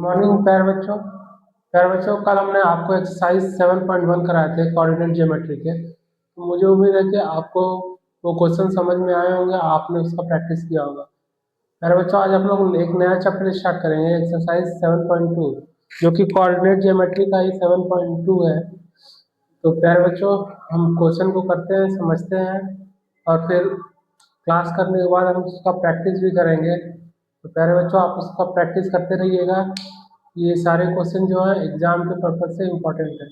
Morning प्यारे बच्चों कल हमने आपको एक्सरसाइज 7.1 कराए थे कोऑर्डिनेट ज्योमेट्री के। तो मुझे उम्मीद है कि आपको वो क्वेश्चन समझ में आए होंगे, आपने उसका प्रैक्टिस किया होगा। प्यारे बच्चों आज हम लोग एक नया चैप्टर स्टार्ट करेंगे, एक्सरसाइज 7.2, जो कि कोऑर्डिनेट ज्योमेट्री का ही 7.2 है। तो प्यारे बच्चों हम क्वेश्चन को करते हैं, समझते हैं और फिर क्लास करने के बाद हम उसका प्रैक्टिस भी करेंगे। तो प्यारे बच्चों आप उसका प्रैक्टिस करते रहिएगा। ये सारे क्वेश्चन जो है एग्जाम के पर्पज से इम्पोर्टेंट है।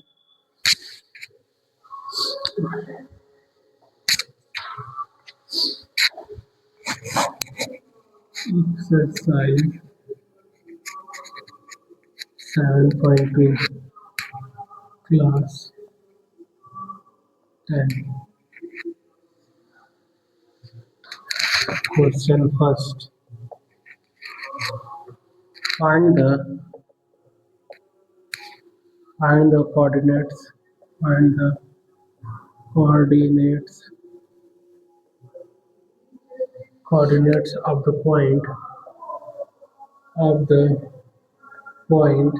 Exercise 7.2 class 10 question first, find the coordinates of the point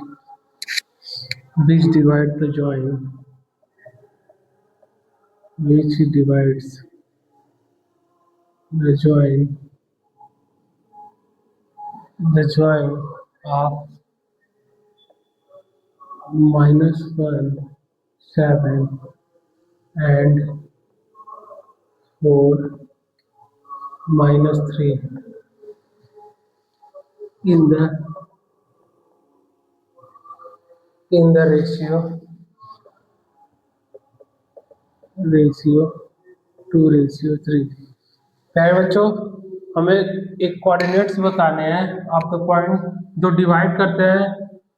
which divides the join of -1, 7 and 4, -3 in the ratio 2:3। प्यारे बच्चों हमें एक कोऑर्डिनेट्स बताने हैं ऑफ द पॉइंट जो डिवाइड करते हैं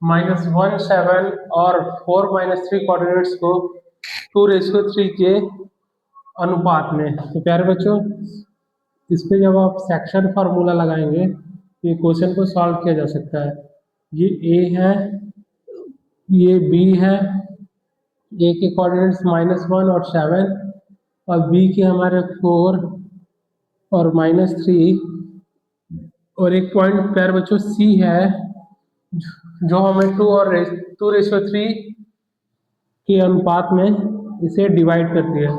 -1, 7 और 4, -3 कोऑर्डिनेट्स को 2:3 के अनुपात में। तो प्यारे बच्चों इस पे जब आप सेक्शन फार्मूला लगाएंगे तो ये क्वेश्चन को सॉल्व किया जा सकता है। ये ए है, ये बी है, ए के कोऑर्डिनेट्स -1 और 7 और बी के हमारे 4 और -3 और एक पॉइंट प्यारे बच्चों सी है जो हमें 2:3 के अनुपात में इसे डिवाइड करती है।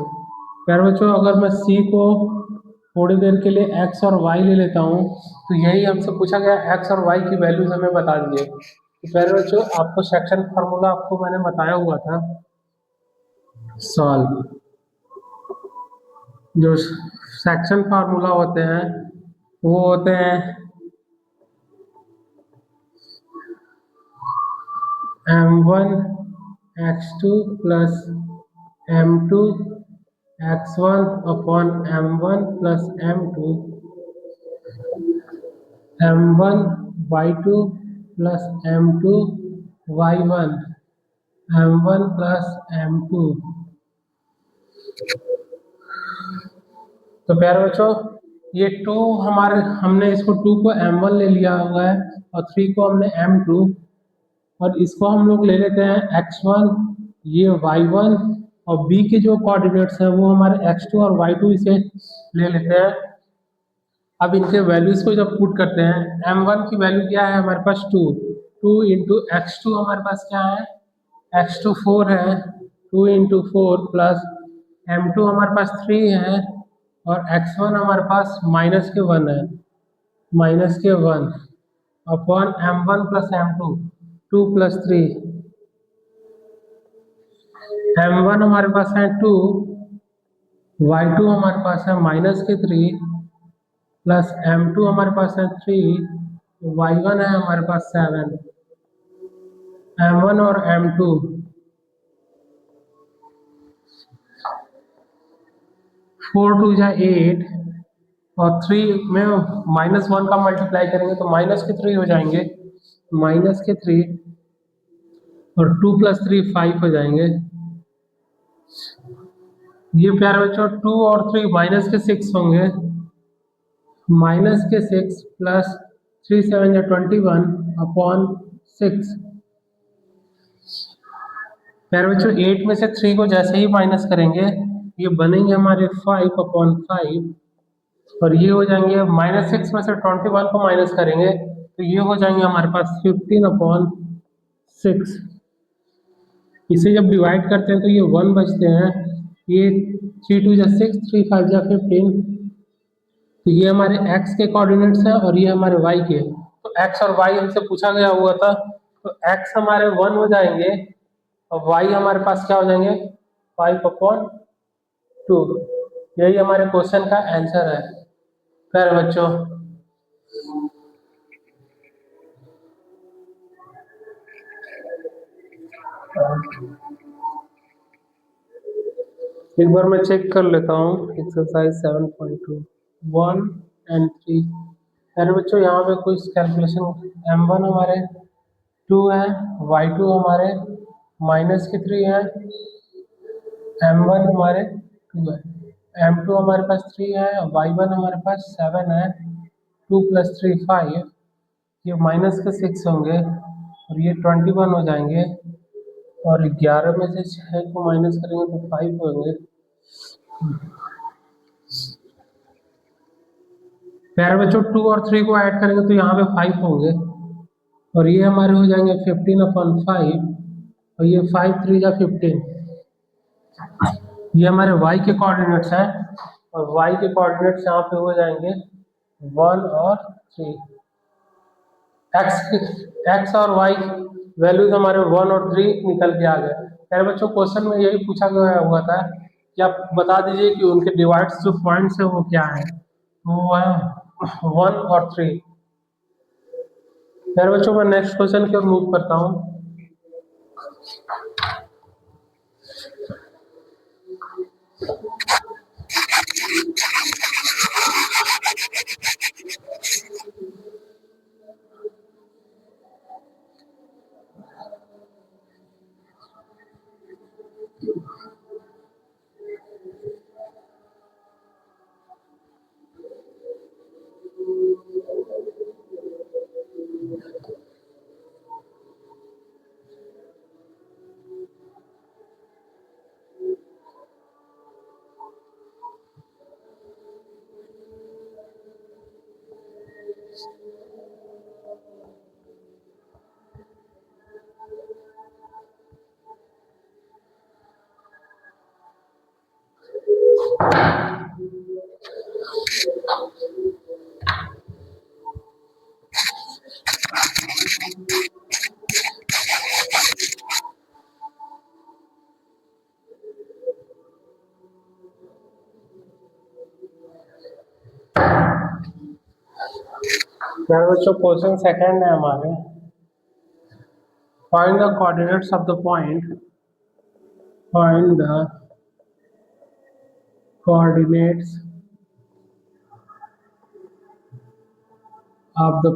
प्यारे बच्चों अगर मैं सी को थोड़ी देर के लिए एक्स और वाई ले लेता हूँ तो यही हमसे पूछा गया, एक्स और वाई की वैल्यूज हमें बता दीजिए। तो प्यारे बच्चों आपको सेक्शन फार्मूला आपको मैंने बताया हुआ था, सॉल्व जो सेक्शन फार्मूला होते हैं वो होते हैं m1 x2 plus m2 x1 upon m1 plus m2, m1 y2 plus m2 y1, m1 plus m2। तो प्यारे बच्चों ये 2 हमने इसको 2 को m1 ले लिया हुआ है और 3 को हमने m2 और इसको हम लोग ले लेते हैं x1, ये y1 और b के जो कोऑर्डिनेट्स हैं वो हमारे x2 और y2 इसे ले लेते हैं। अब इनके वैल्यूज को जब पुट करते हैं, m1 की वैल्यू क्या है हमारे पास 2 इंटू x2 हमारे पास क्या है, x2 4 है, 2 इंटू 4 प्लस m2 हमारे पास 3 है और x1 हमारे पास -1 है, -1 upon m1 plus m2, 2 plus 3, m1 हमारे पास है 2, y2 हमारे पास है -3 प्लस m2 हमारे पास है 3, y1 है हमारे पास 7, m1 और m2 4 2 जा 8 और 3 में -1 का मल्टीप्लाई करेंगे तो -3 हो जाएंगे, -3 और 2 प्लस 3 5 हो जाएंगे। ये प्यारे बच्चों 2 और 3 -6 होंगे, -6 प्लस 3 7 21 अपॉन 6। प्यारे बच्चों 8 में से 3 को जैसे ही माइनस करेंगे ये बनेंगे हमारे 5 अपॉन 5 और ये हो जाएंगे। -6 में से 21 को माइनस करेंगे तो ये हो जाएंगे हमारे पास 15/6। इसे जब डिवाइड करते हैं तो ये 1 बचते हैं। ये 3 2 6, 3 5 15। तो ये हमारे x के कोऑर्डिनेट्स हैं और ये हमारे y के। तो x और y हमसे पूछा गया हुआ था, तो x हमारे 1 हो जाएंगे और y हमारे पास क्या हो जाएंगे 5/2। यही हमारे क्वेश्चन का आंसर है। खैर बच्चों, एक बार मैं चेक कर लेता हूँ एक्सरसाइज 7.2 1 एंड 3। अरे बच्चों यहाँ पे कुछ कैलकुलेशन, m1 हमारे 2 है, y2 हमारे -3 है, m1 हमारे 2 है, m2 हमारे पास 3 है, y1 हमारे पास 7 है। 2 + 3 5, ये -6 होंगे और ये 21 हो जाएंगे। और 11 में से 6 को माइनस करेंगे तो 5 होंगे। प्यारे बच्चों 2 और 3 को ऐड करेंगे तो यहाँ पे 5 होंगे और ये हमारे हो जाएंगे 15/5 और ये 5 3 जा 15। ये हमारे y के कोऑर्डिनेट्स हैं और y के कोऑर्डिनेट्स यहाँ पे हो जाएंगे 1 और 3। x और y वैल्यूज हमारे 1 और 3 निकल के आ गए। प्यारे बच्चों क्वेश्चन में यही पूछा गया हुआ था कि आप बता दीजिए कि उनके डिवाइड्स जो पॉइंट्स है वो क्या है। वो है 1 और 3। प्यारे बच्चों मैं नेक्स्ट क्वेश्चन की ओर मूव करता हूँ। प्यारे बच्चों क्वेश्चन सेकंड है हमारे, find the coordinates of the point, find the coordinates of the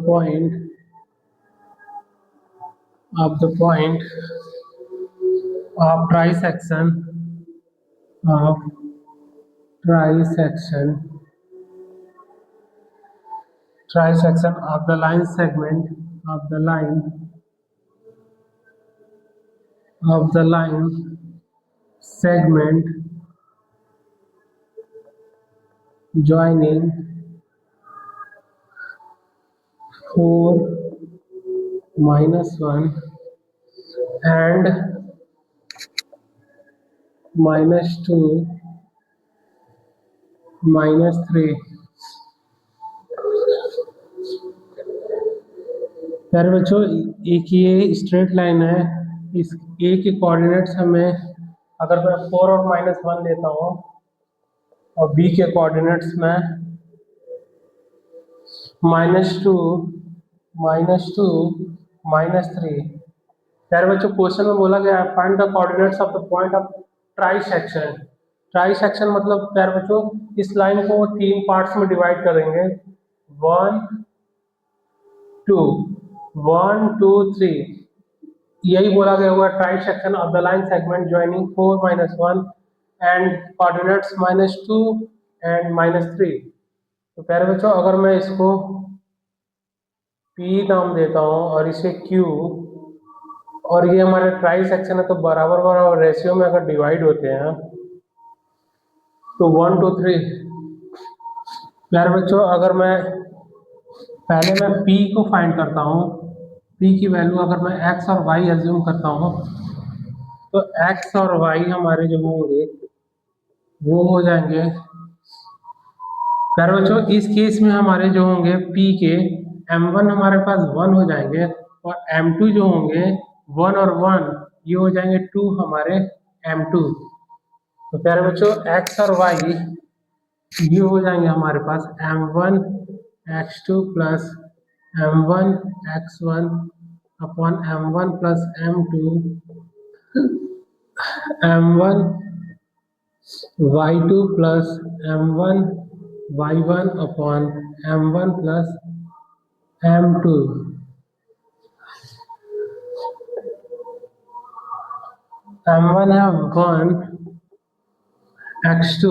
point of trisection of trisection of the line segment segment joining 4 -1 and -2 -3। प्यारे बच्चों एक ये स्ट्रेट लाइन है, इस ए के कोऑर्डिनेट्स हमें, अगर मैं 4 और -1 लेता हूँ और बी के कोऑर्डिनेट्स में -2 -3। प्यारे बच्चों क्वेश्चन में बोला गया है find the coordinates of the point of trisection. Trisection मतलब प्यारे बच्चों इस लाइन को 3 पार्ट्स में डिवाइड करेंगे, 1 2 3। यही बोला गया हुआ trisection of the line segment joining 4 -1 and coordinates -2 and -3। तो प्यारे बच्चों अगर मैं इसको P नाम देता हूँ और इसे Q, और ये हमारे ट्राई सेक्शन है तो बराबर बराबर रेशियो में अगर डिवाइड होते हैं तो 1 2 3। प्यारे बच्चों अगर मैं पहले मैं p को फाइंड करता हूँ। p की वैल्यू अगर मैं x और y एज्यूम करता हूँ तो x और y हमारे जो होंगे वो हो जाएंगे। प्यारे बच्चों इस केस में हमारे जो होंगे p के m1 हमारे पास 1 हो जाएंगे और m2 जो होंगे 1 और 1 ये हो जाएंगे 2 हमारे m2। तो प्यारे बच्चों x और y ये हो जाएंगे हमारे पास m1 x2 plus m1 x1 upon m1 plus m2 m1 y2 plus m1 y1 upon m1 plus m2। m1 है 1 x2।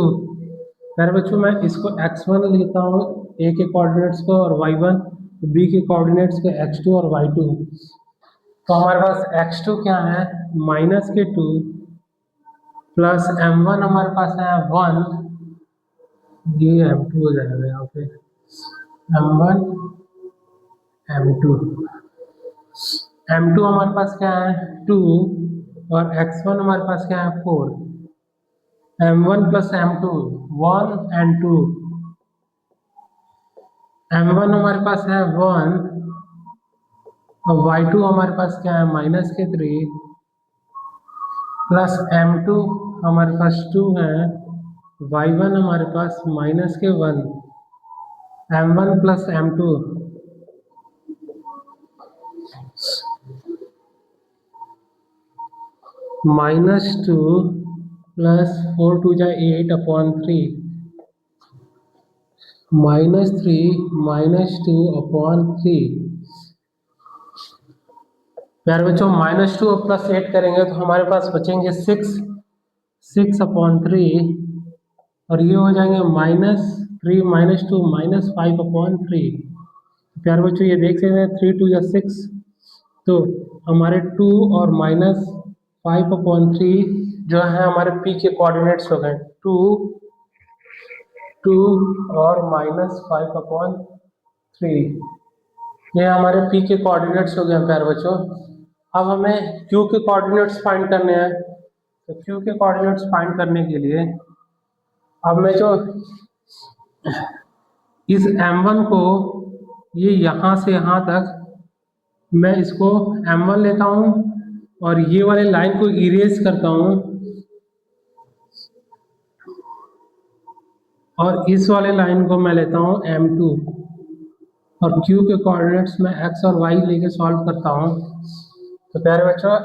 मेरे बच्चों मैं इसको x1 लेता हूँ a के कोऑर्डिनेट्स को और y1 b के कोऑर्डिनेट्स को x2 और y2। तो हमारे पास x2 क्या है माइनस के 2 प्लस m1 हमारे पास है 1 ये m2 हो जाएगा यहाँ पे m1 m2 m2 हमारे पास क्या है 2 और x1 हमारे पास क्या है 4 m1 plus m2 1 and 2 m1 हमारे पास है 1 और y2 हमारे पास क्या है माइनस के 3 प्लस m2 हमारे पास 2 है y1 हमारे पास माइनस के 1 m1 plus m2 minus 2 plus 4 2 जा 8 अपॉन 3 माइनस 3 माइनस 2 अपॉन 3। प्यारे बच्चों माइनस 2 और प्लस 8 करेंगे तो हमारे पास बचेंगे 6 अपॉन 3 और ये हो जाएंगे माइनस 3 माइनस 2 माइनस 5 अपॉन 3। प्यारे बच्चों ये देख सकते हैं 3 2 या 6 तो हमारे 2 और माइनस 5 अपॉन 3 जो है हमारे p के कोऑर्डिनेट्स हो गए 2 और माइनस 5 अपॉन 3 ये हमारे p के कोऑर्डिनेट्स हो गए प्यारे बच्चों। अब हमें q के कोऑर्डिनेट्स फाइंड करने हैं तो q के कोऑर्डिनेट्स फाइंड करने के लिए अब मैं जो इस m1 को ये यहाँ से यहाँ तक मैं इसको m1 लेता हूँ और ये वाले लाइन को इरेज करता हूँ और इस वाले लाइन को मैं लेता हूँ m2 और q के कोऑर्डिनेट्स में x और y लेके सॉल्व करता हूँ। तो प्यारे बच्चों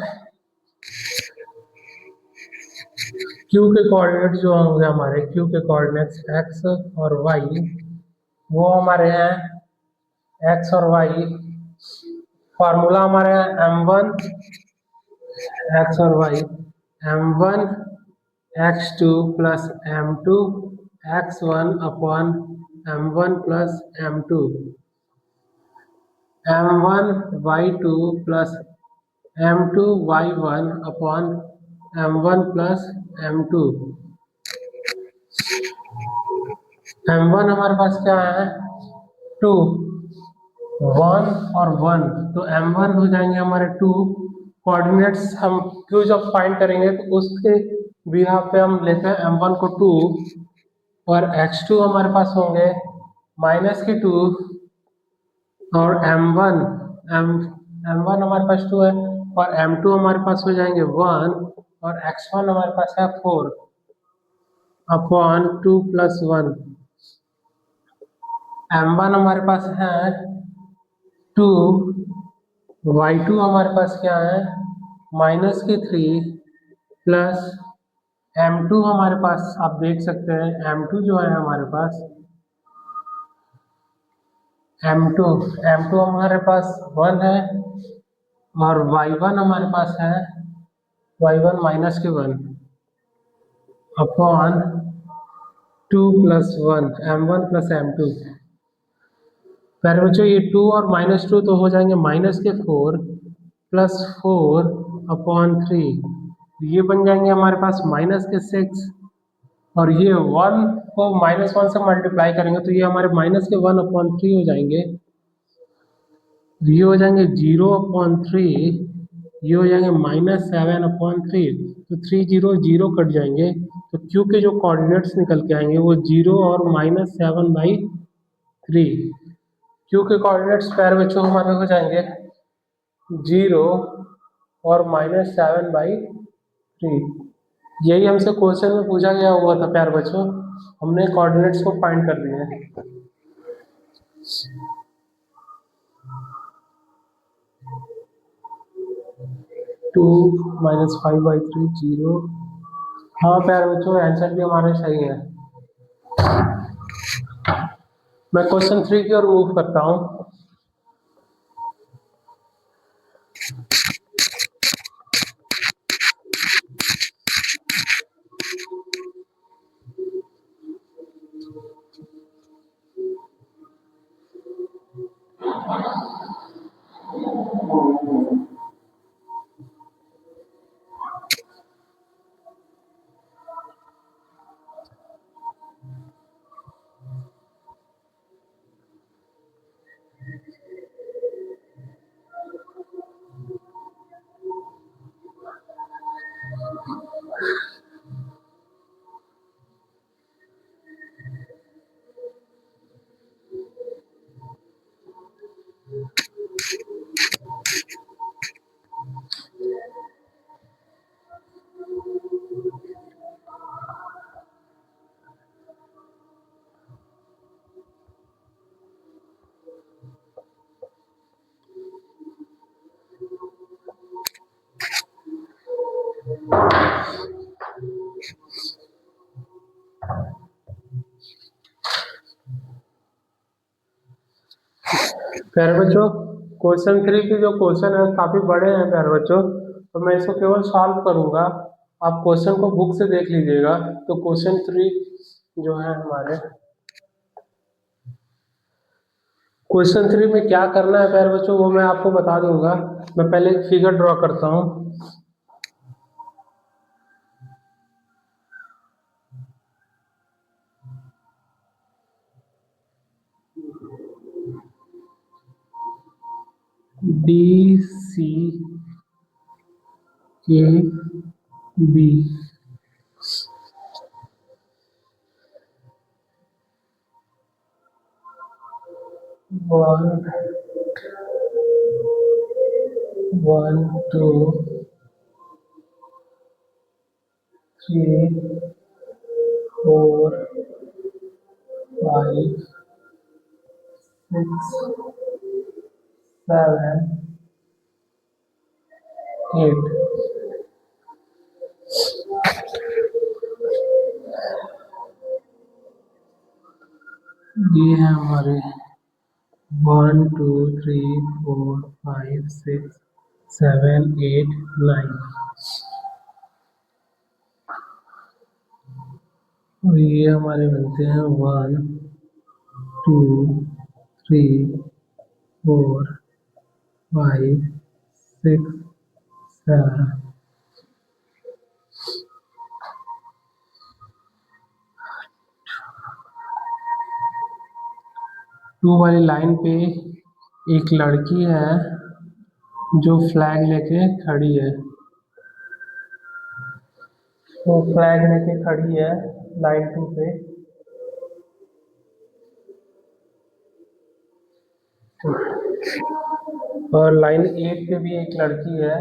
q के कोऑर्डिनेट्स जो होंगे हमारे q के कोऑर्डिनेट्स x और y वो हमारे हैं x और y फार्मूला हमारे हैं m1 x और y m1 x2 plus m2 x1 upon m1 plus m2 m1 y2 plus m2 y1 upon m1 plus m2। m1 हमारे पास क्या है 2 1 और 1 तो m1 हो जाएंगे हमारे 2 कोऑर्डिनेट्स हम q जब फाइंड करेंगे तो उसके बिहाफ पे हम लेते हैं m1 को 2 और x2 हमारे पास होंगे माइनस के 2 और m1 हमारे पास 2 है और m2 हमारे पास हो जाएंगे 1 और x1 हमारे पास है 4 अपॉन 2 प्लस 1 m1 हमारे पास है 2 y2 हमारे पास क्या है माइनस के 3 प्लस m2 हमारे पास आप देख सकते हैं m2 जो है हमारे पास m2 हमारे पास 1 है और y1 हमारे पास है y1 माइनस के 1 upon 2 plus 1 m1 plus m2। प्यारे बच्चों ये 2 और माइनस 2 तो हो जाएंगे माइनस के 4 प्लस 4 अपॉन 3 ये बन जाएंगे हमारे पास माइनस के 6 और ये 1 को माइनस 1 से मल्टीप्लाई करेंगे तो ये हमारे माइनस के 1 अपॉन 3 हो जाएंगे ये हो जाएंगे 0/3, ये हो जाएंगे -7/3, तो 3 0 कट जाएंगे, तो क्यू के जो कोऑर्डिनेट्स निकल के आएंगे वो 0 और -7/3। क्यू के कोऑर्डिनेट्स प्यारे बच्चों हमारे हो जाएंगे 0 और -7/3। यही हमसे क्वेश्चन में पूछा गया हुआ था प्यारे बच्चों, हमने कोऑर्डिनेट्स को फाइंड कर दिए हैं। 2 -5/3 0। हाँ प्यारे बच्चों, आंसर भी हमारे सही है। मैं क्वेश्चन 3 की ओर मूव करता हूँ। प्यारे बच्चों, क्वेश्चन 3 के जो क्वेश्चन है काफी बड़े हैं प्यारे बच्चों, तो मैं इसको केवल सॉल्व करूंगा। आप क्वेश्चन को बुक से देख लीजिएगा। तो क्वेश्चन 3 जो है हमारे, क्वेश्चन 3 में क्या करना है प्यारे बच्चों वो मैं आपको बता दूंगा। मैं पहले एक फिगर ड्रॉ करता हूँ। DCAB 1 1 2 3 4 5 6 7 8। ये है हमारे 1 2 3 4 5 6 7 8 9। और ये हमारे बनते हैं 1 2 3 4 5 6 7। 2 वाली लाइन पे एक लड़की है जो फ्लैग लेके खड़ी है। वो फ्लैग लेके खड़ी है लाइन 2 पे। और लाइन 8 पे भी एक लड़की है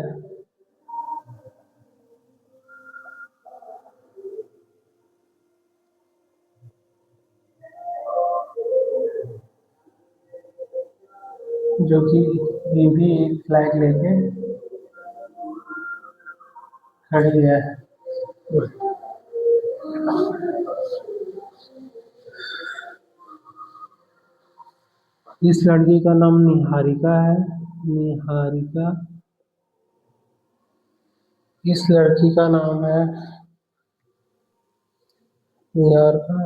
जो कि ये भी एक फ्लैग लेके खड़ी है। इस लड़की का नाम निहारिका है। निहारिका। इस लड़की का नाम है निहारिका।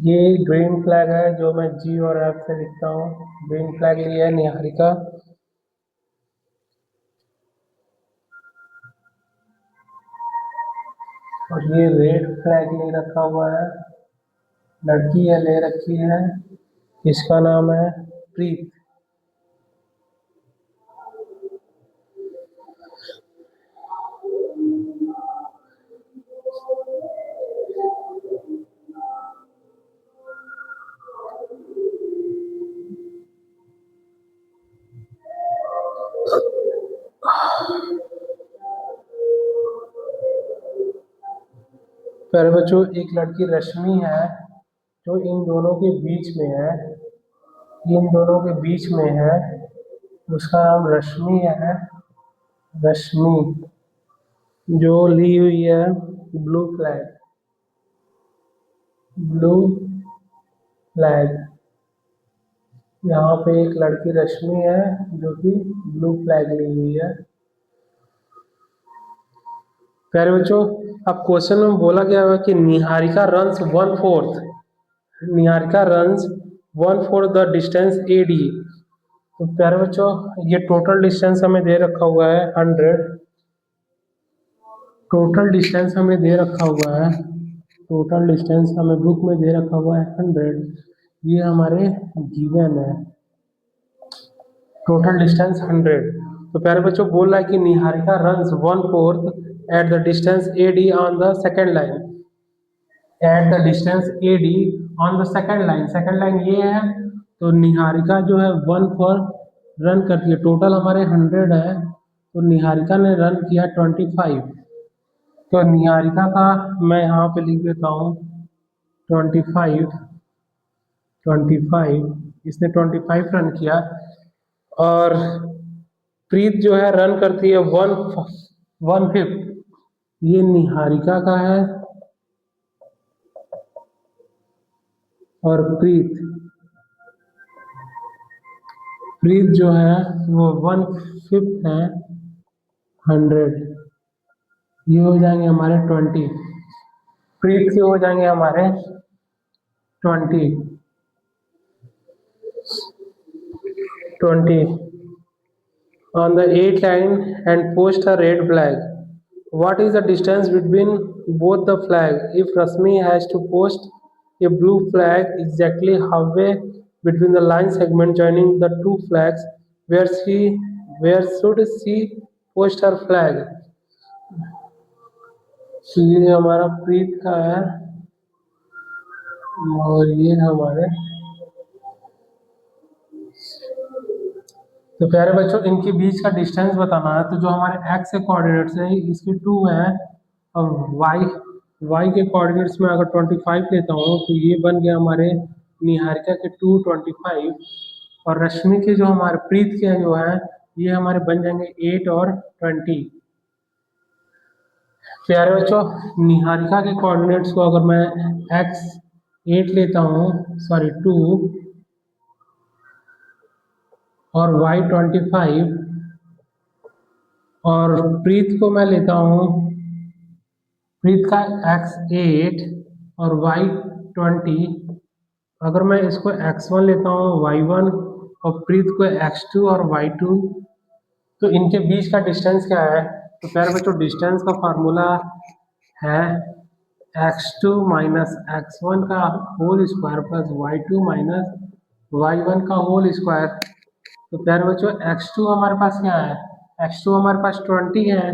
ये ग्रीन फ्लैग है जो मैं जी और एफ से लिखता हूँ। ग्रीन फ्लैग लिए है निहारिका। और ये रेड फ्लैग ले रखा हुआ है, लड़की है ले रखी है। इसका नाम है प्रीत। प्यारे बच्चों, एक लड़की रश्मि है जो इन दोनों के बीच में है, इन दोनों के बीच में है, उसका नाम रश्मि है। रश्मि जो ली हुई है ब्लू फ्लैग, ब्लू फ्लैग। यहाँ पे एक लड़की रश्मि है जो कि ब्लू फ्लैग ली हुई है। प्यारे बच्चों, अब क्वेश्चन में बोला गया है कि Niharika runs 1/4, Niharika runs 1/4 the distance AD। तो प्यारे बच्चों, ये टोटल डिस्टेंस हमें दे रखा हुआ है 100। टोटल डिस्टेंस हमें दे रखा हुआ है, टोटल डिस्टेंस हमें बुक में दे रखा हुआ है 100। ये हमारे गिवन है, टोटल डिस्टेंस 100। तो प्यारे बच्चों, बोल रहा है कि Niharika runs 1/4 at the distance AD on the second line, at the distance AD on the second line. Second line ये है, तो निहारिका जो है 1/4 रन करती है। टोटल हमारे 100 है, तो निहारिका ने रन किया 25। तो निहारिका का मैं यहाँ पे लिख देता हूँ 25, 25, इसने 25 रन किया। और प्रीत जो है रन करती है 1/5, ये निहारिका का है। और प्रीत प्रीत जो है वो 1/5 है 100। ये हो जाएंगे हमारे 20, प्रीत के हो जाएंगे हमारे 20, 20 on the 8 line and post a red flag. What is the distance between both the flag? If Rasmi has to post a blue flag exactly halfway between the line segment joining the two flags, where should she post her flag? तो ये हमारा प्रीत का है और ये हमारे। तो प्यारे बच्चों, इनके बीच का डिस्टेंस बताना है। तो जो हमारे एक्स के कोऑर्डिनेट्स है इसके 2 है, और वाई के कोऑर्डिनेट्स में अगर 25 लेता हूँ तो ये बन गया हमारे निहारिका के 2, 25। और रश्मि के जो हमारे प्रीत के जो है ये हमारे बन जाएंगे 8 और 20। प्यारे बच्चों, निहारिका के कोऑर्डिनेट्स को अगर मैं एक्स 8 लेता हूँ, सॉरी 2, और y 25, और प्रीत को मैं लेता हूँ, प्रीत का x 8 और y 20। अगर मैं इसको x1 लेता हूँ y1 और प्रीत को x2 और y2, तो इनके बीच का डिस्टेंस क्या है? तो प्यारे बच्चों, डिस्टेंस का फार्मूला है x2 माइनस x1 का whole square plus y2 minus y1 का होल स्क्वायर। तो प्यारे बच्चों, x2 हमारे पास क्या है? x2 हमारे पास 20 है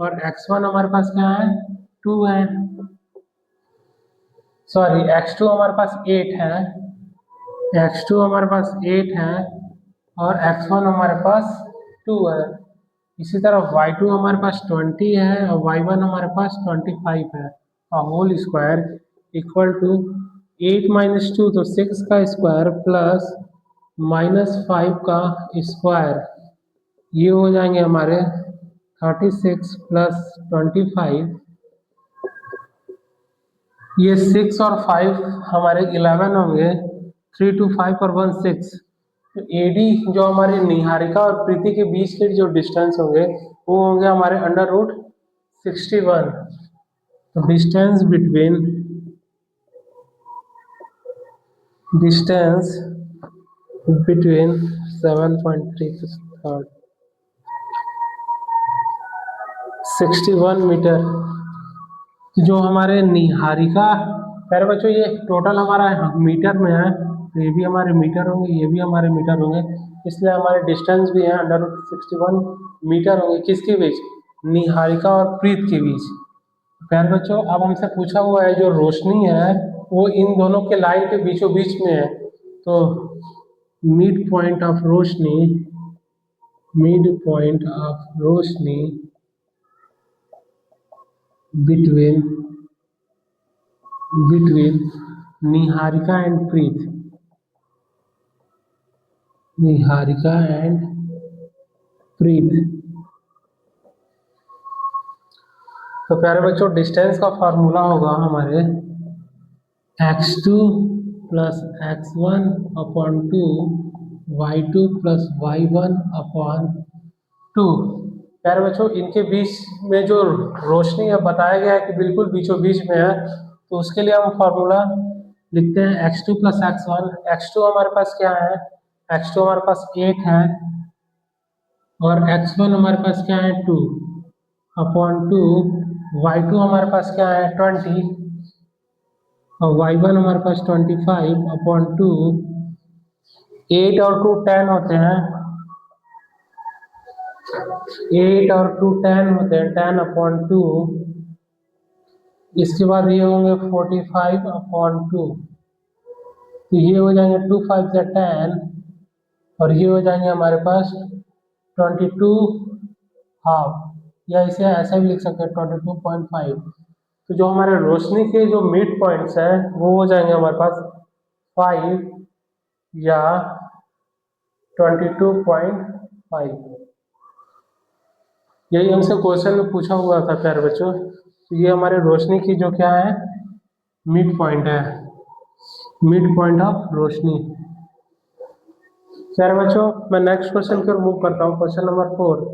और x1 हमारे पास क्या है? 2 है। सॉरी, x2 हमारे पास 8 है, x2 हमारे पास 8 है और x1 हमारे पास 2 है। इसी तरह y2 हमारे पास 20 है और y1 हमारे पास 25 है। और whole square equal to 8 minus 2 तो 6 का स्क्वायर प्लस -5 का स्क्वायर, ये हो जाएंगे हमारे 36 प्लस 25। ये 6 और 5 हमारे 11 होंगे, 3 2 5 और 1 6। तो AD जो हमारे निहारिका और प्रीति के बीच के जो डिस्टेंस होंगे वो होंगे हमारे √61। तो डिस्टेंस बिटवीन 7.3 61 मीटर। जो हमारे निहारिका, प्यारे बच्चों, ये टोटल हमारा मीटर में है, तो ये भी हमारे मीटर होंगे, ये भी हमारे मीटर होंगे, इसलिए हमारे डिस्टेंस भी है √61 मीटर होंगे। किसके बीच? निहारिका और प्रीत के बीच। प्यारे बच्चों, अब हमसे पूछा हुआ है जो रोशनी है वो इन दोनों के लाइन के बीचों बीच में है, तो mid point of Roshni, mid point of Roshni between Niharika and Preet, Niharika and Preet. तो प्यारे बच्चों, डिस्टेंस का फॉर्मूला होगा हमारे x2 plus x1 upon 2 y2 plus y1 upon 2। प्यारे बच्चों, इनके बीच में जो रोशनी है बताया गया है कि बिल्कुल बीचों बीच में है, तो उसके लिए हम फॉर्मूला लिखते हैं x2 प्लस x1। x2 हमारे पास क्या है? x2 हमारे पास 8 है और x1 हमारे पास क्या है? 2 अपॉन 2। y2 हमारे पास क्या है? 20 और y1 हमारे पास 25 अपॉन 2। 8 और 2 10 होते हैं, 8 और 2 10 होते हैं, 10 अपॉन 2। इसके बाद ये होंगे 45 अपॉन 2, तो ये हो जाएंगे 2 5 से 10 और ये हो जाएंगे हमारे पास 22 हाफ, या इसे ऐसा भी लिख सकते हैं 22.5। तो जो हमारे रोशनी के जो मिड पॉइंट्स हैं वो हो जाएंगे हमारे पास 5 या 22.5। यही हमसे क्वेश्चन में पूछा हुआ था प्यारे बच्चों। तो ये हमारे रोशनी की जो क्या है? मिड पॉइंट है, मिड पॉइंट ऑफ रोशनी। प्यारे बच्चों, मैं नेक्स्ट क्वेश्चन की ओर मूव करता हूँ, क्वेश्चन नंबर 4।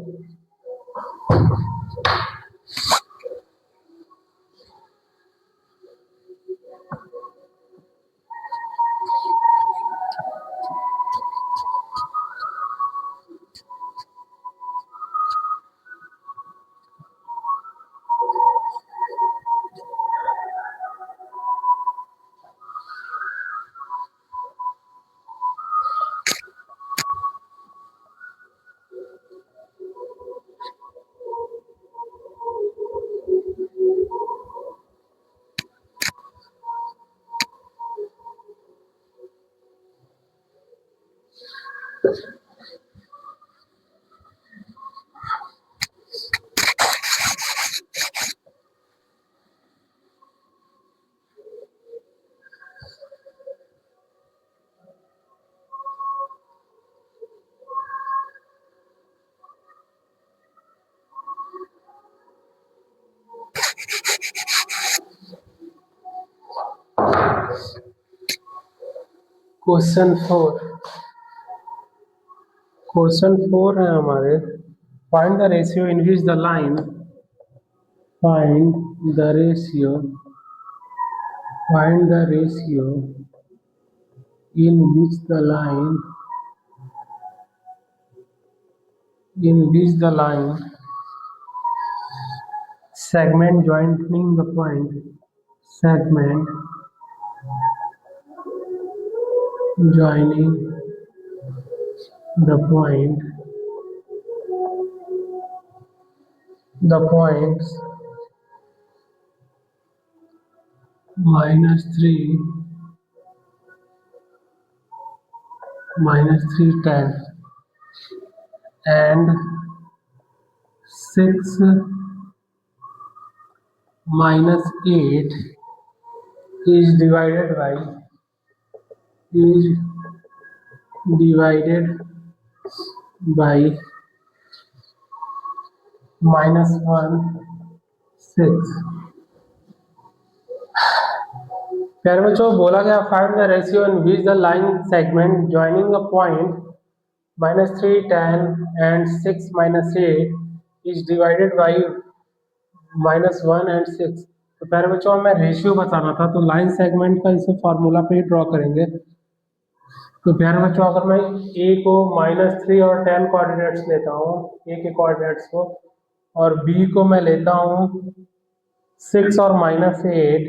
क्वेश्चन 4 है हमारे, find the ratio in which the line, find the ratio, find the ratio in which the line, in which the line segment joining the point, segment joining the point, the points -3, -310 and 6 -8 is divided by, is divided by -1 6। प्यारे बच्चों, बोला गया find the ratio in which the line segment joining a point -3 10 and 6 -8 is divided by -1 and 6। तो प्यारे बच्चों, हमें ratio बताना था, तो लाइन सेगमेंट का इसे फॉर्मूला पे ही ड्रॉ करेंगे। तो प्यारे बच्चों, अगर मैं ए को -3 और 10 कोऑर्डिनेट्स लेता हूँ, ए के कोऑर्डिनेट्स को, और बी को मैं लेता हूँ 6 और -8,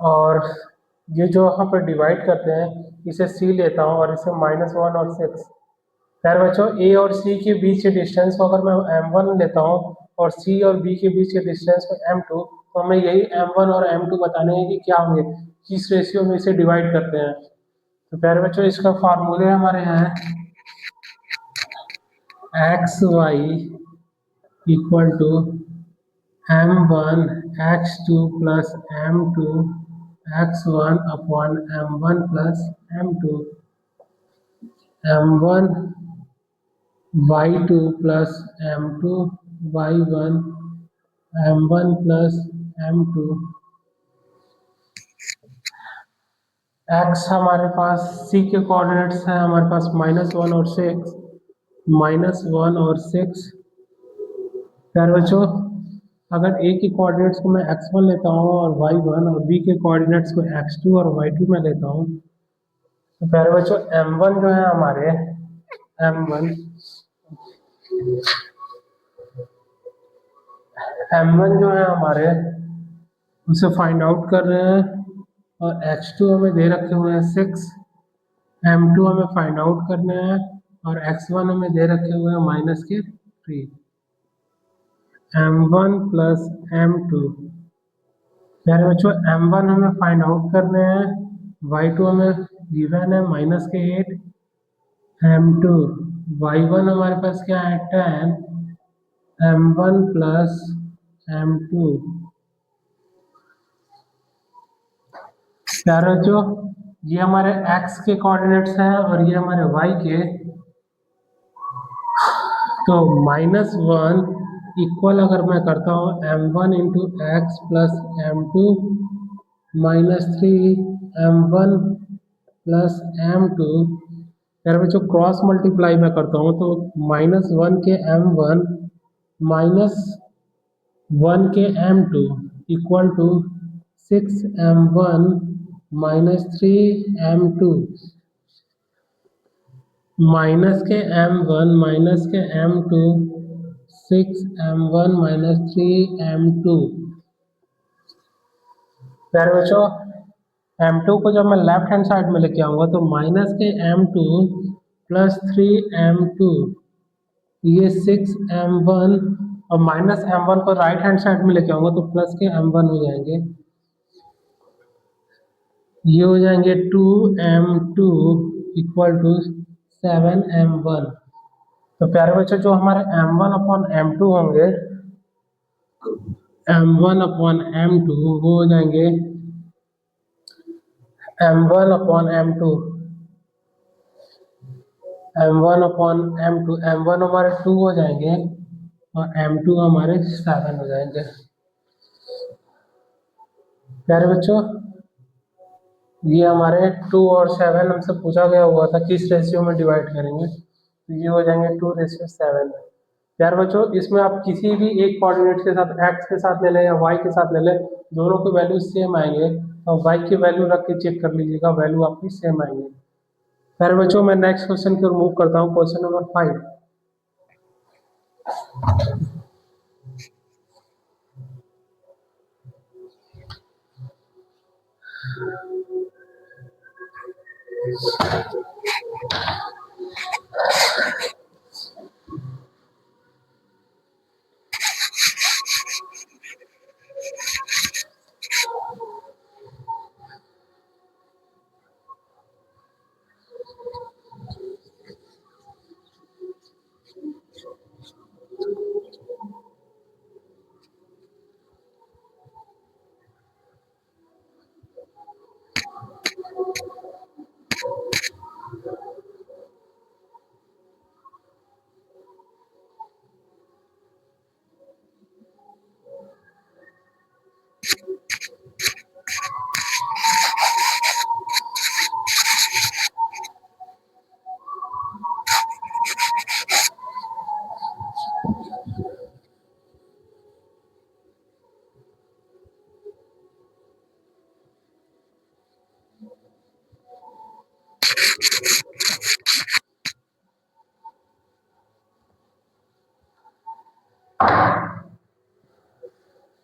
और ये जो यहाँ पे डिवाइड करते हैं इसे c लेता हूँ और इसे -1 और 6। खैर बच्चों a और c के बीच के डिस्टेंस को अगर मैं m1 लेता हूँ और c और b के बीच के डिस्टेंस को m2, तो हमें यही m1 और m2 बताने हैं कि क्या होंगे, किस रेशियो में इसे डिवाइड करते हैं। तो प्यारे बच्चों इसका फार्मूले हमारे यहाँ x y equal to m1 x2 plus m2 x1 upon m1 plus m2 m1 y2 plus m2 y1 m1 plus m2 x हमारे पास c के कोऑर्डिनेट्स हैं हमारे पास -1 और 6, -1 और 6। प्यारे बच्चों अगर a के कोऑर्डिनेट्स को मैं x1 लेता हूँ और y1 और b के कोऑर्डिनेट्स को x2 और y2 में लेता हूँ, तो प्यारे बच्चों m1 जो है हमारे m1 जो है हमारे उसे फाइंड आउट कर रहे हैं और x2 हमें दे रखे हुए हैं 6, m2 हमें फाइंड आउट करने हैं और x1 हमें दे रखे हुए हैं -3। m1 प्लस m2, प्यारे बच्चों m1 हमें फाइंड आउट करने हैं, y2 हमें गिवन है -8, m2 y1 हमारे पास क्या है 10, m1 प्लस m2। प्यारे बच्चों ये हमारे x के कोऑर्डिनेट्स हैं और ये हमारे y के, तो -1 इक्वल अगर मैं करता हूँ m1 into x plus m2 -3 m1 plus m2। यार बच्चों क्रॉस मल्टीप्लाई मैं करता हूँ तो -1 के m1 -1 के m2 equal to 6m1 -3m2 minus के m1 माइनस के m2 6m1 -3m2। प्यारे बच्चों m2 को जब मैं लेफ्ट हैंड साइड में लेके आऊंगा तो माइनस के m2 प्लस 3m2, ये 6m1 और माइनस m1 को राइट हैंड साइड में लेके आऊंगा तो प्लस के m1 हो जाएंगे, ये हो जाएंगे 2m2 इक्वल टू 7m1। तो प्यारे बच्चों जो हमारे m1 अपॉन m2 होंगे, m1 अपॉन m2 वो हो जाएंगे m1 upon m2, m1 upon m2, m1 हमारे 2 हो जाएंगे और m2 हमारे 7 हो जाएंगे। प्यारे बच्चों ये हमारे 2 और 7 हमसे पूछा गया हुआ था किस रेशियो में डिवाइड करेंगे, तो ये हो जाएंगे 2:7। प्यारे बच्चों इसमें आप किसी भी एक कोऑर्डिनेट के साथ x के साथ ले लें या y के साथ ले लें, दोनों के वैल्यू सेम आएंगे और y की वैल्यू रख के चेक कर लीजिएगा, वैल्यू आपकी सेम आएंगे। प्यारे बच्चों मैं नेक्स्ट क्वेश्चन की ओर मूव करता हूँ, question number 5।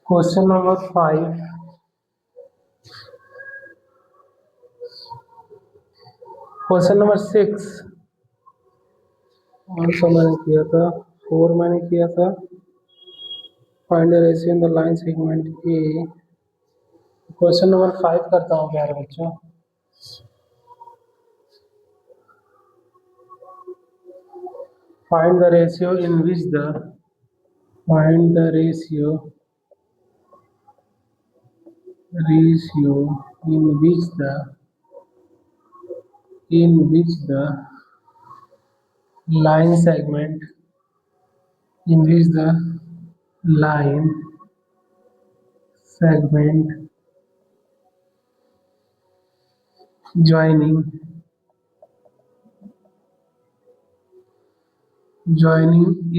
Question number 5, question number 6 also मैंने किया था, 4 मैंने किया था। Find the ratio in the line segment A. Question number 5 करता हूँ प्यारे बच्चों। Find the ratio in which the find the ratio in which the line segment in which the line segment joining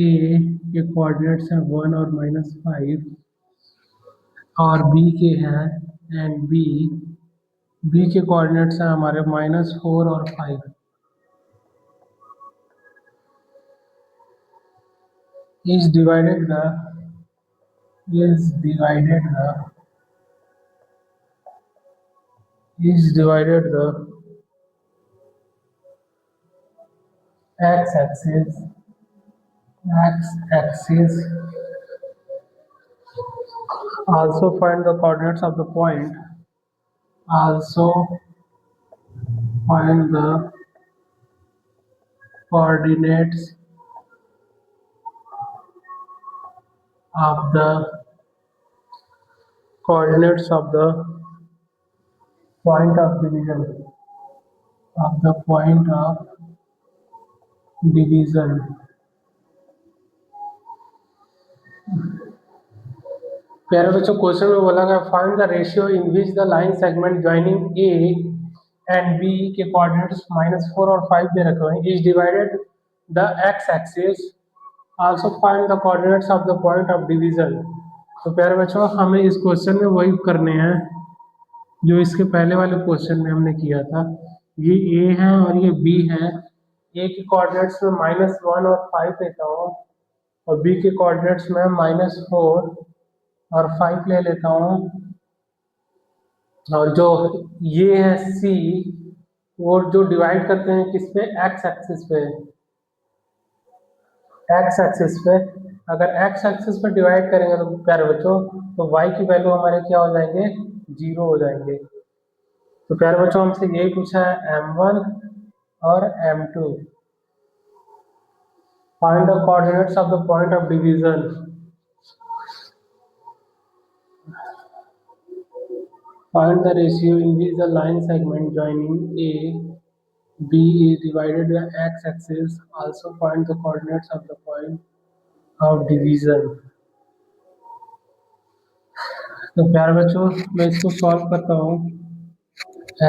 A के coordinates हैं 1 और -5 और B के हैं एंड B के कोऑर्डिनेट्स हैं हमारे -4 और 5। is divided the x-axis also find the coordinates of the point coordinates of the point of division प्यारे बच्चों क्वेश्चन में बोला गया find the ratio in which the line segment joining A and B के coordinates -4 और 5 दे रखे हुए हैं is divided the x axis also find the coordinates of the point of division. तो प्यारे बच्चों हमें इस क्वेश्चन में वही करने हैं जो इसके पहले वाले क्वेश्चन में हमने किया था। ये ए है और ये बी है। ए के कोऑर्डिनेट्स में -1 और 5 लेता हूँ और बी के कोऑर्डिनेट्स में -4 और 5 ले लेता हूँ और जो ये है सी वो जो डिवाइड करते हैं किस पे एक्स एक्सिस पे। एक्स एक्सिस पे अगर एक्स एक्सिस पे डिवाइड करेंगे तो प्यारे बच्चों तो वाई की वैल्यू हमारे क्या हो जाएंगे 0 हो जाएंगे। तो प्यारे बच्चों हमसे यही पूछा है M1 और M2 find the coordinates of the point of division. Find the ratio in which the line segment joining A, B is divided by x-axis. Also find the coordinates of the point of division. तो प्यारे बच्चों मैं इसको solve करता हूँ।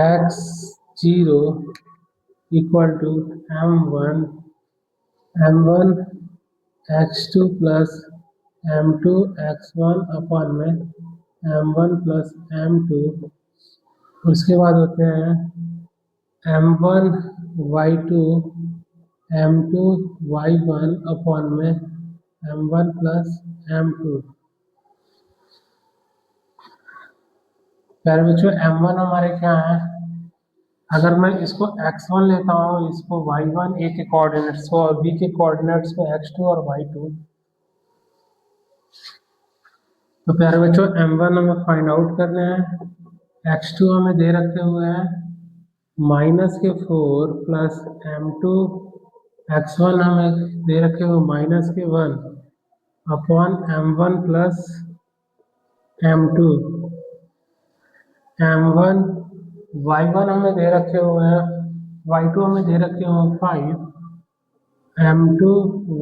x0 equal to m1 x2 plus m2 x1 upon में m1 plus m2। उसके बाद होते हैं m1 y2 m2 y1 upon में m1 प्लस m2। प्यारे बच्चों m1 हमारे क्या है अगर मैं इसको x1 लेता हूँ इसको y1 a के कोऑर्डिनेट्स को और b के कोऑर्डिनेट्स को x2 और y2। तो प्यारे बच्चों m1 हमें फाइंड आउट करने हैं x2 हमें दे रखे हुए हैं -4 प्लस m2 x1 हमें दे रखे हुए -1 upon m1 plus m2। m1 y1 हमें दे रखे हुए हैं y2 हमें दे रखे हुए 5 m2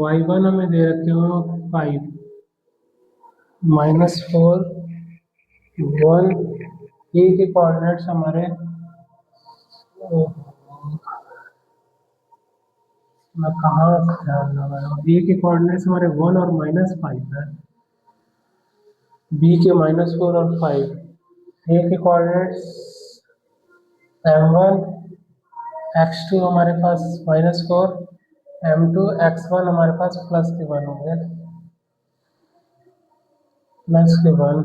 y1 हमें दे रखे हुए 5 -4 1 ए के कोऑर्डिनेट्स हमारे मैं कहाँ ध्यान लगा रहा हूँ ए के कोऑर्डिनेट्स हमारे 1 और -5 है बी के -4 और 5 ए के कोऑर्डिनेट्स m1 x2 हमारे पास -4 m2 x1 हमारे पास +1 होंगे +1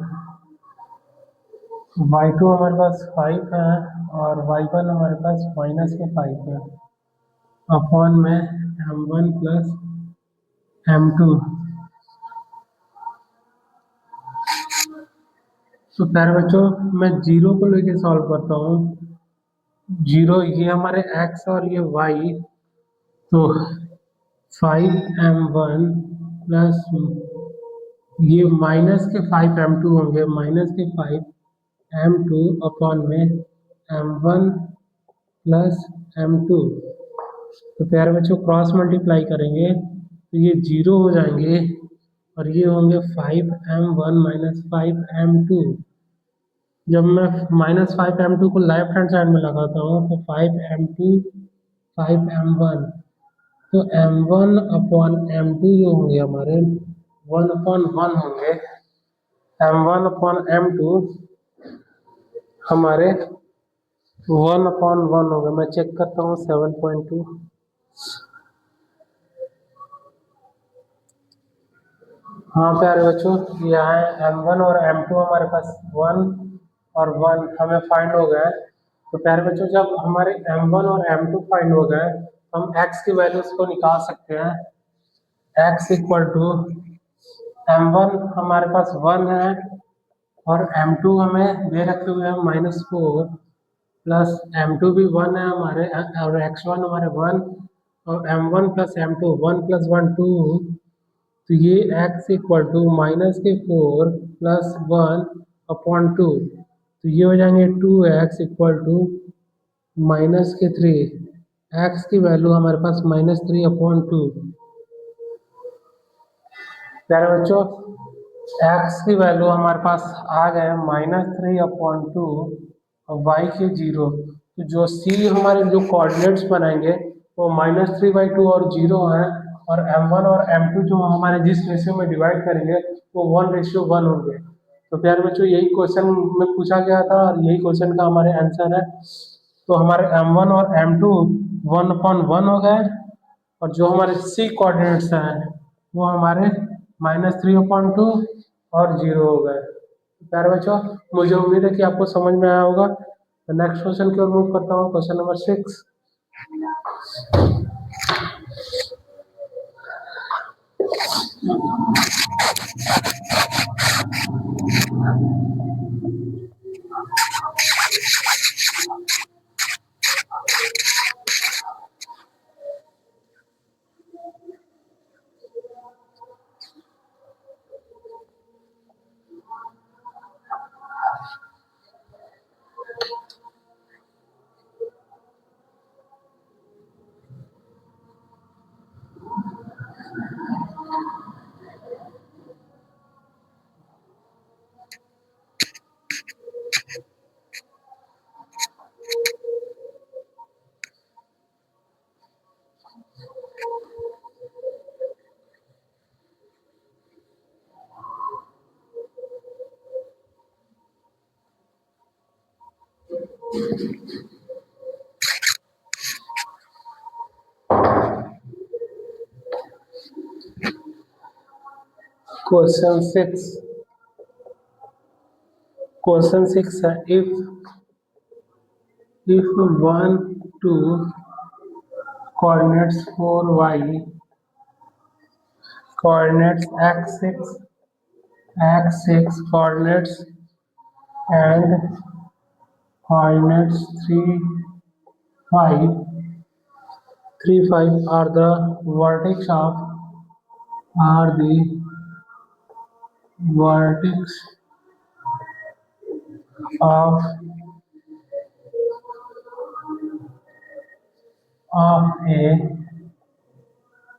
y2 हमारे पास 5 है और y1 हमारे पास -5 है अपॉन में m1 प्लस m2। तो प्यारे बच्चों मैं जीरो को लेके सॉल्व करता हूँ। जीरो ये हमारे x और ये y, तो 5m1 प्लस ये माइनस के 5m2 होंगे, माइनस के 5m2 अपॉन में m1 प्लस m2। तो प्यारे बच्चों क्रॉस मल्टीप्लाई करेंगे तो ये जीरो हो जाएंगे और ये होंगे 5m1 माइनस 5m2। जब मैं -5m2 को लेफ्ट हैंड साइड में लगाता हूँ तो 5m2 5m1, तो m1 अपॉन m2 जो होंगे हमारे 1/1 होंगे। m1 अपॉन m2 हमारे 1/1 होंगे। मैं चेक करता हूँ 7.2। हाँ प्यारे बच्चों यहाँ है m1 और m2 हमारे पास 1 और 1 हमें फाइंड हो गया है। तो प्यारे बच्चों जब हमारे m1 और m2 फाइंड हो गए हम x की वैल्यूज को निकाल सकते हैं। x इक्वल टू m1 हमारे पास 1 है और m2 हमें दे रखे हुए हैं -4 प्लस m2 भी 1 है हमारे और x1 हमारे 1 और m1 प्लस m2 1 प्लस 1 2। तो ये x इक्वल टू -4 प्लस 1/2, तो ये हो जाएंगे 2x इक्वल टू -3। x की वैल्यू हमारे पास -3/2। प्यारे बच्चों x की वैल्यू हमारे पास आ गए -3/2 और y के 0। तो जो c हमारे जो कोऑर्डिनेट्स बनाएंगे वो -3/2 और 0 हैं और m1 और m2 जो हमारे जिस रेशियो में डिवाइड करेंगे वो 1:1 होंगे। तो प्यारे बच्चों यही क्वेश्चन में पूछा गया था और यही क्वेश्चन का हमारे आंसर है। तो हमारे m1 और m2 1/1 हो गए और जो हमारे c कोऑर्डिनेट्स हैं वो हमारे -3/2 और 0 हो गए। प्यारे बच्चों मुझे उम्मीद है कि आपको समझ में आया होगा। नेक्स्ट क्वेश्चन की ओर मूव करता हूँ, क्वेश्चन नंबर 6। क्वेश्चन 6 है if 1 2 coordinates 4y coordinates x6 coordinates and coordinates 3 5 are the vertex of a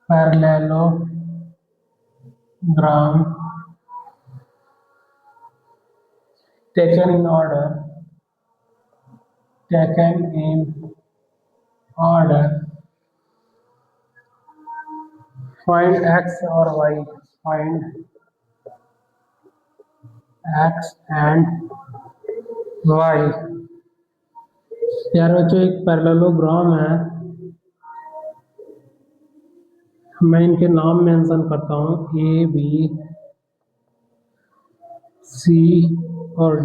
parallelogram taken in order find x or y, find x and y। यार बच्चों एक parallelogram है, मैं इनके नाम मेंशन करता हूँ A B C और D।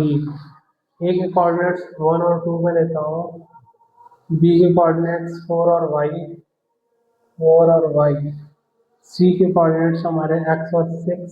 ए के कोऑर्डिनेट्स 1 और 2 में लेता हूँ, बी के कोऑर्डिनेट्स 4 और वाई, सी के कोऑर्डिनेट्स हमारे एक्स और 6,